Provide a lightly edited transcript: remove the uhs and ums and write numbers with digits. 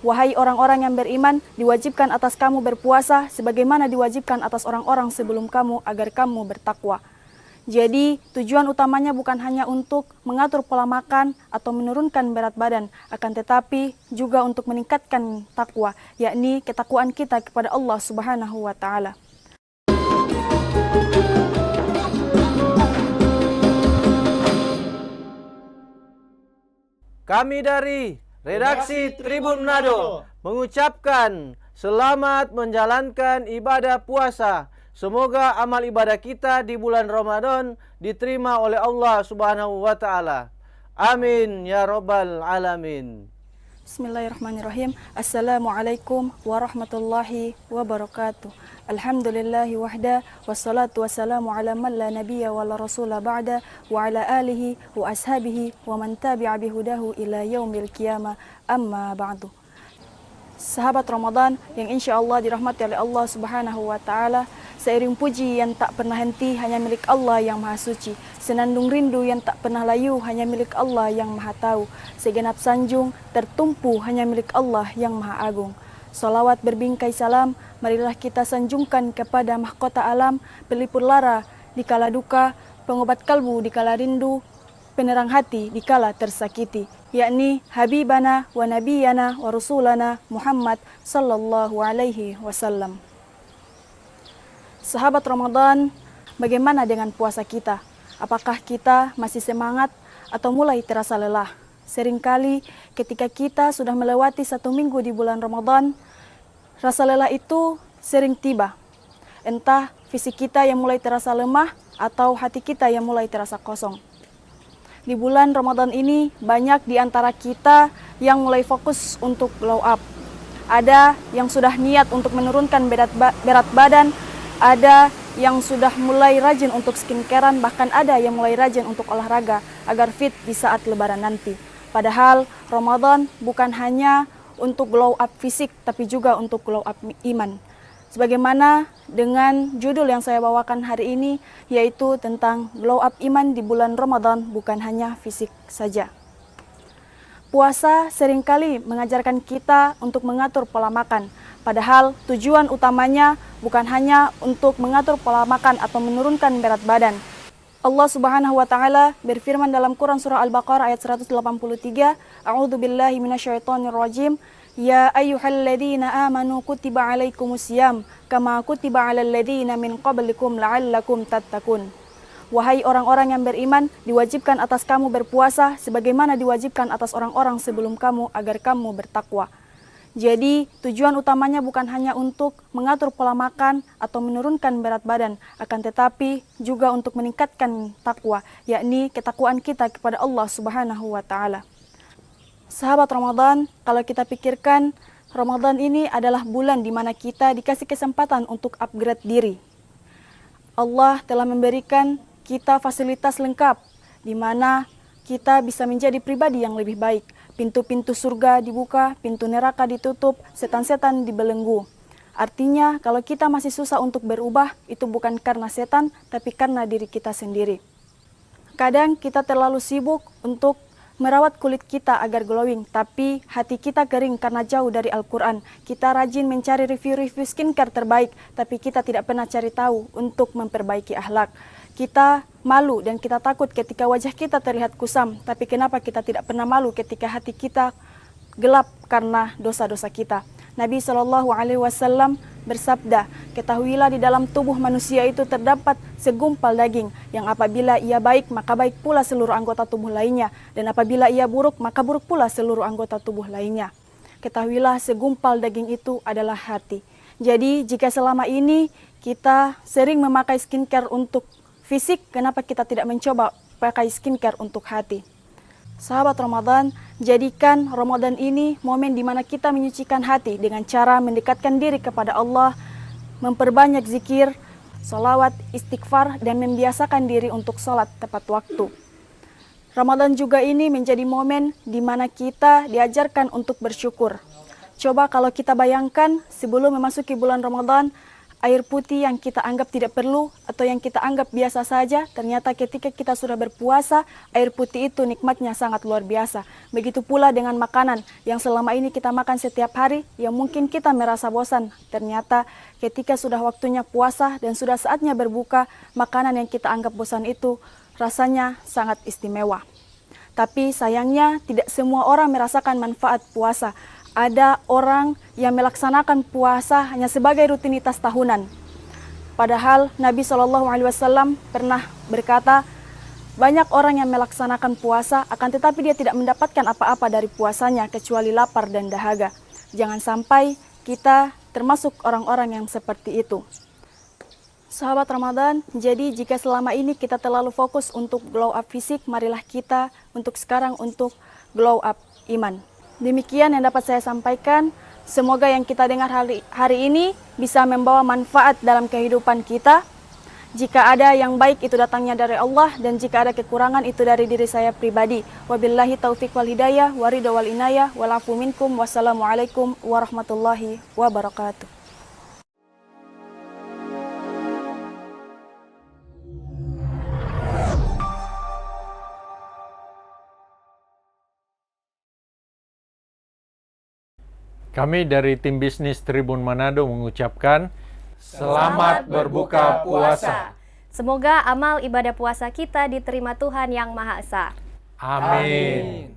Wahai orang-orang yang beriman, diwajibkan atas kamu berpuasa sebagaimana diwajibkan atas orang-orang sebelum kamu agar kamu bertakwa. Jadi, tujuan utamanya bukan hanya untuk mengatur pola makan atau menurunkan berat badan, akan tetapi juga untuk meningkatkan takwa, yakni ketakwaan kita kepada Allah Subhanahu wa Ta'ala. Kami dari Redaksi Tribun Manado mengucapkan selamat menjalankan ibadah puasa. Semoga amal ibadah kita di bulan Ramadan diterima oleh Allah Subhanahu wa Ta'ala. Amin ya rabbal alamin. Bismillahirrahmanirrahim. Assalamualaikum warahmatullahi wabarakatuh. Alhamdulillahi wahda, wassalatu wassalamu ala man la nabiyya wa la rasula ba'da, wa ala alihi wa ashabihi wa man tabi'a bihudahu ila yaumil qiyamah, amma ba'du. Sahabat Ramadan yang insya Allah dirahmati oleh Allah Subhanahu wa Ta'ala, seiring puji yang tak pernah henti hanya milik Allah yang Maha Suci, senandung rindu yang tak pernah layu hanya milik Allah yang Maha Tahu, segenap sanjung tertumpu hanya milik Allah yang Maha Agung. Salawat berbingkai salam, marilah kita sanjungkan kepada mahkota alam, pelipur lara di kala duka, pengobat kalbu di kala rindu, penerang hati di kala tersakiti, yakni Habibana wa Nabiyana wa Rasulana Muhammad sallallahu alaihi wasallam. Sahabat Ramadan, bagaimana dengan puasa kita? Apakah kita masih semangat atau mulai terasa lelah? Seringkali ketika kita sudah melewati 1 minggu di bulan Ramadan, rasa lelah itu sering tiba. Entah fisik kita yang mulai terasa lemah atau hati kita yang mulai terasa kosong. Di bulan Ramadan ini banyak di antara kita yang mulai fokus untuk glow up. Ada yang sudah niat untuk menurunkan berat badan, ada yang sudah mulai rajin untuk skincarean, bahkan ada yang mulai rajin untuk olahraga agar fit di saat lebaran nanti. Padahal Ramadan bukan hanya untuk glow up fisik, tapi juga untuk glow up iman. Sebagaimana dengan judul yang saya bawakan hari ini, yaitu tentang glow up iman di bulan Ramadan, bukan hanya fisik saja. Puasa seringkali mengajarkan kita untuk mengatur pola makan, padahal tujuan utamanya bukan hanya untuk mengatur pola makan atau menurunkan berat badan. Allah Subhanahu wa Ta'ala berfirman dalam Quran surah Al-Baqarah ayat 183, A'udzu billahi minasyaitonir rajim. Ya ayyuhalladzina amanu kutiba alaikumusiyam kama kutiba alal ladzina min qablikum la'allakum tattaqun. Wahai orang-orang yang beriman, diwajibkan atas kamu berpuasa sebagaimana diwajibkan atas orang-orang sebelum kamu agar kamu bertakwa. Jadi, tujuan utamanya bukan hanya untuk mengatur pola makan atau menurunkan berat badan, akan tetapi juga untuk meningkatkan takwa, yakni ketakwaan kita kepada Allah Subhanahu wa Ta'ala. Sahabat Ramadan, kalau kita pikirkan, Ramadan ini adalah bulan di mana kita dikasih kesempatan untuk upgrade diri. Allah telah memberikan kita fasilitas lengkap, di mana kita bisa menjadi pribadi yang lebih baik. Pintu-pintu surga dibuka, pintu neraka ditutup, setan-setan dibelenggu. Artinya, kalau kita masih susah untuk berubah, itu bukan karena setan, tapi karena diri kita sendiri. Kadang kita terlalu sibuk untuk merawat kulit kita agar glowing, tapi hati kita kering karena jauh dari Al-Quran. Kita rajin mencari review-review skincare terbaik, tapi kita tidak pernah cari tahu untuk memperbaiki akhlak. Kita malu dan kita takut ketika wajah kita terlihat kusam, tapi kenapa kita tidak pernah malu ketika hati kita gelap karena dosa-dosa kita? Nabi SAW bersabda, ketahuilah di dalam tubuh manusia itu terdapat segumpal daging, yang apabila ia baik, maka baik pula seluruh anggota tubuh lainnya, dan apabila ia buruk, maka buruk pula seluruh anggota tubuh lainnya. Ketahuilah segumpal daging itu adalah hati. Jadi, jika selama ini kita sering memakai skincare untuk fisik, kenapa kita tidak mencoba pakai skincare untuk hati? Sahabat Ramadan, jadikan Ramadan ini momen di mana kita menyucikan hati dengan cara mendekatkan diri kepada Allah, memperbanyak zikir, salawat, istighfar, dan membiasakan diri untuk sholat tepat waktu. Ramadan juga ini menjadi momen di mana kita diajarkan untuk bersyukur. Coba kalau kita bayangkan sebelum memasuki bulan Ramadan, air putih yang kita anggap tidak perlu atau yang kita anggap biasa saja, ternyata ketika kita sudah berpuasa, air putih itu nikmatnya sangat luar biasa. Begitu pula dengan makanan yang selama ini kita makan setiap hari, yang mungkin kita merasa bosan. Ternyata ketika sudah waktunya puasa dan sudah saatnya berbuka, makanan yang kita anggap bosan itu rasanya sangat istimewa. Tapi sayangnya tidak semua orang merasakan manfaat puasa. Ada orang yang melaksanakan puasa hanya sebagai rutinitas tahunan. Padahal Nabi SAW pernah berkata, banyak orang yang melaksanakan puasa, akan tetapi dia tidak mendapatkan apa-apa dari puasanya kecuali lapar dan dahaga. Jangan sampai kita termasuk orang-orang yang seperti itu. Sahabat Ramadan, jadi jika selama ini kita terlalu fokus untuk glow up fisik, marilah kita untuk sekarang untuk glow up iman. Demikian yang dapat saya sampaikan. Semoga yang kita dengar hari ini bisa membawa manfaat dalam kehidupan kita. Jika ada yang baik itu datangnya dari Allah, dan jika ada kekurangan itu dari diri saya pribadi. Wabillahi taufiq wal hidayah, waridha wal inayah, walafu minkum, wassalamualaikum warahmatullahi wabarakatuh. Kami dari tim bisnis Tribun Manado mengucapkan selamat berbuka puasa. Semoga amal ibadah puasa kita diterima Tuhan Yang Maha Esa. Amin.